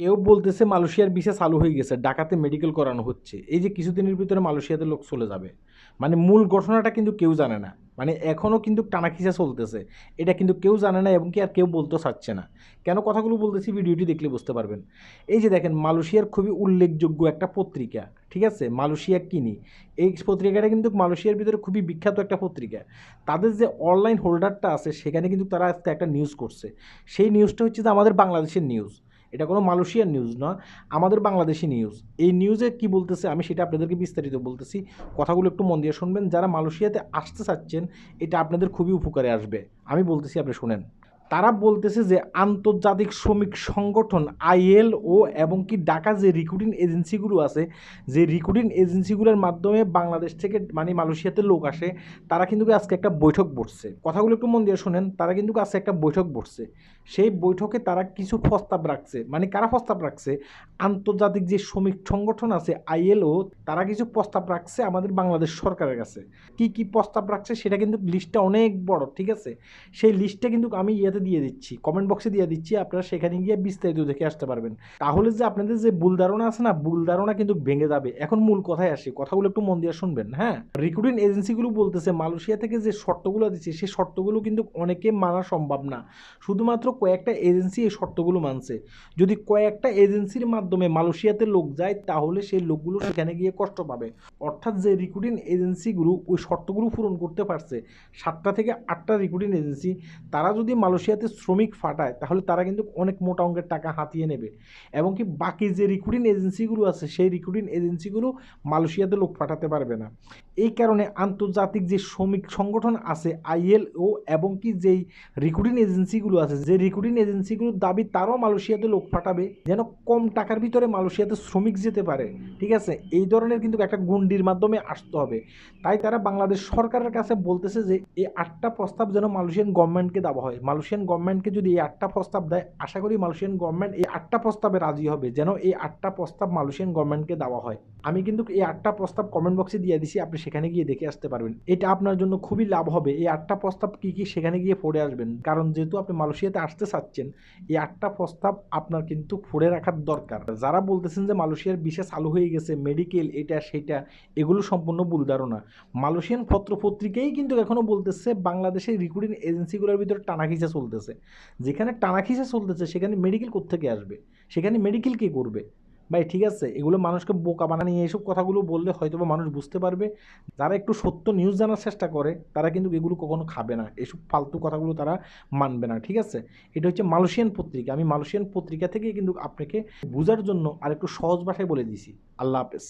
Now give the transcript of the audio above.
কেউ বলতেছে মালয়েশিয়ার ভিসা চালু হয়ে গেছে, ঢাকাতে মেডিকেল করানো হচ্ছে, এই যে কিছুদিনের ভিতরে মালয়েশিয়াতে লোক চলে যাবে, মানে মূল ঘটনাটা কিন্তু কেউ জানে না। মানে এখনও কিন্তু টানাখিচা চলতেছে, এটা কিন্তু কেউ জানে না এবং কি আর কেউ বলতে চাচ্ছে না। কেন কথাগুলো বলতেছি ভিডিওটি দেখলে বুঝতে পারবেন। এই যে দেখেন, মালয়েশিয়ার খুবই উল্লেখযোগ্য একটা পত্রিকা, ঠিক আছে, মালয়েশিয়া কিনি, এই পত্রিকাটা কিন্তু মালয়েশিয়ার ভিতরে খুবই বিখ্যাত একটা পত্রিকা। তাদের যে অনলাইন হোল্ডারটা আছে সেখানে কিন্তু তারা আজকে একটা নিউজ করছে। সেই নিউজটা হচ্ছে যে আমাদের বাংলাদেশের নিউজ, এটা কোনো মালয়েশিয়ার নিউজ না, আমাদের বাংলাদেশি নিউজ। এই নিউজে কি বলতেছে আমি সেটা আপনাদেরকে বিস্তারিত বলতেছি, কথাগুলো একটু মন দিয়ে শুনবেন। যারা মালয়েশিয়াতে আসতে চাচ্ছেন এটা আপনাদের খুবই উপকারে আসবে, আমি বলতেছি আপনি শুনেন। তারা বলতেছে যে আন্তর্জাতিক শ্রমিক সংগঠন আইএলও এবং কি ঢাকা যে রিক্রুটিং এজেন্সিগুলো আছে, যে রিক্রুটিং এজেন্সিগুলোর মাধ্যমে বাংলাদেশ থেকে মানে মালয়েশিয়াতে লোক আসে, তারা কিন্তু আজকে একটা বৈঠক বসছে। কথাগুলো একটু মন দিয়ে শোনেন, তারা কিন্তু আজকে একটা বৈঠক বসছে। সেই বৈঠকে তারা কিছু প্রস্তাব রাখছে, মানে কারা প্রস্তাব রাখছে, আন্তর্জাতিক যে শ্রমিক সংগঠন আছে আইএলও, তারা কিছু প্রস্তাব রাখছে আমাদের বাংলাদেশ সরকারের কাছে। কি কি প্রস্তাব রাখছে সেটা কিন্তু লিস্টটা অনেক বড়, ঠিক আছে। সেই লিস্টটা কিন্তু আমি ইয়েতে দিয়ে দিচ্ছি, কমেন্ট বক্সে দিয়ে দিচ্ছি, আপনারা সেখানে গিয়ে বিস্তারিত দেখে আসতে পারবেন। তাহলে যে আপনাদের যে ভুল ধারণা আছে না, ভুল ধারণা কিন্তু ভেঙে যাবে। এখন মূল কথায় আসি, কথাগুলো একটু মন দিয়ে শুনবেন। হ্যাঁ, রিক্রুটিং এজেন্সিগুলো বলতেছে মালয়েশিয়া থেকে যে শর্তগুলো দিচ্ছে সেই শর্তগুলো কিন্তু অনেকে মানা সম্ভব না, শুধুমাত্র কয়েকটা এজেন্সি এই শর্তগুলো মানছে। যদি কয়েকটা এজেন্সির মাধ্যমে মালয়েশিয়াতে লোক যায় তাহলে সেই লোকগুলো সেখানে গিয়ে কষ্ট পাবে। অর্থাৎ যে রিক্রুটিং এজেন্সিগুলো ওই শর্তগুলো পূরণ করতে পারছে, 7টা থেকে 8টা রিক্রুটিং এজেন্সি, তারা যদি মালয়েশিয়াতে শ্রমিক ফাটায় তাহলে তারা কিন্তু অনেক মোটা অঙ্কের টাকা হাতিয়ে নেবে। এবং কি বাকি যে রিক্রুটিং এজেন্সিগুলো আছে সেই রিক্রুটিং এজেন্সিগুলো মালয়েশিয়াতে লোক পাঠাতে পারবে না। এই কারণে আন্তর্জাতিক যে শ্রমিক সংগঠন আছে আইএলও এবং কি যেই রিক্রুটিং এজেন্সিগুলো আছে, যে রিক্রুটিং এজেন্সিগুলোর দাবি তারাও মালয়েশিয়াতে লোক পাঠাবে যেন কম টাকার ভিতরে মালয়েশিয়াতে শ্রমিক যেতে পারে, ঠিক আছে। এই ধরনের কিন্তু একটা গুন্ডির মাধ্যমে আসতে হবে। তাই তারা বাংলাদেশ সরকারের কাছে বলতেছে যে এই 8টা প্রস্তাব যেন মালয়েশিয়ান গভর্নমেন্টকে দেওয়া হয়। মালয়েশিয়ান গভর্নমেন্টকে যদি এই 8টা প্রস্তাব দেয়, আশা করি মালয়েশিয়ান গভর্নমেন্ট এই 8টা প্রস্তাবে রাজি হবে, যেন এই 8টা প্রস্তাব মালয়েশিয়ান গভর্নমেন্টকে দেওয়া হয়। আমি কিন্তু এই 8টা প্রস্তাব কমেন্ট বক্সে দিয়ে দিছি, আপনি সেখানে গিয়ে দেখে আসতে পারবেন। এটা আপনার জন্য খুবই লাভ হবে। এই 8টা প্রস্তাব কি কি সেখানে গিয়ে পড়ে আসবেন, কারণ যেহেতু আপনি মালয়েশিয়াতে আসতে চাচ্ছেন, এই 8টা প্রস্তাব আপনার কিন্তু পড়ে রাখার দরকার। যারা বলতেছেন যে মালয়েশিয়ার ভিসা চালু হয়ে গেছে, মেডিকেল এটা সেটা, এগুলো সম্পূর্ণ ভুল ধারণা। মালয়েশিয়ান পত্রিকাই কিন্তু এখনও বলতেছে বাংলাদেশের রিক্রুটিং এজেন্সিগুলোর ভিতরে টানাখিচা চলতেছে। যেখানে টানাখিচা চলতেছে সেখানে মেডিকেল কোত্থেকে আসবে, সেখানে মেডিকেল কে করবে ভাই, ঠিক আছে। এগুলো মানুষকে বোকা বানিয়ে এইসব কথাগুলো বললে হয়তো বা মানুষ বুঝতে পারবে। যারা একটু সত্য নিউজ জানার চেষ্টা করে তারা কিন্তু এগুলো কখনো খাবে না, এসব ফালতু কথাগুলো তারা মানবে না, ঠিক আছে। এটা হচ্ছে মালয়েশিয়ান পত্রিকা, আমি মালয়েশিয়ান পত্রিকা থেকে কিন্তু আপনাকে বোঝার জন্য আর একটু সহজ ভাষায় বলে দিছি। আল্লাহ হাফেজ।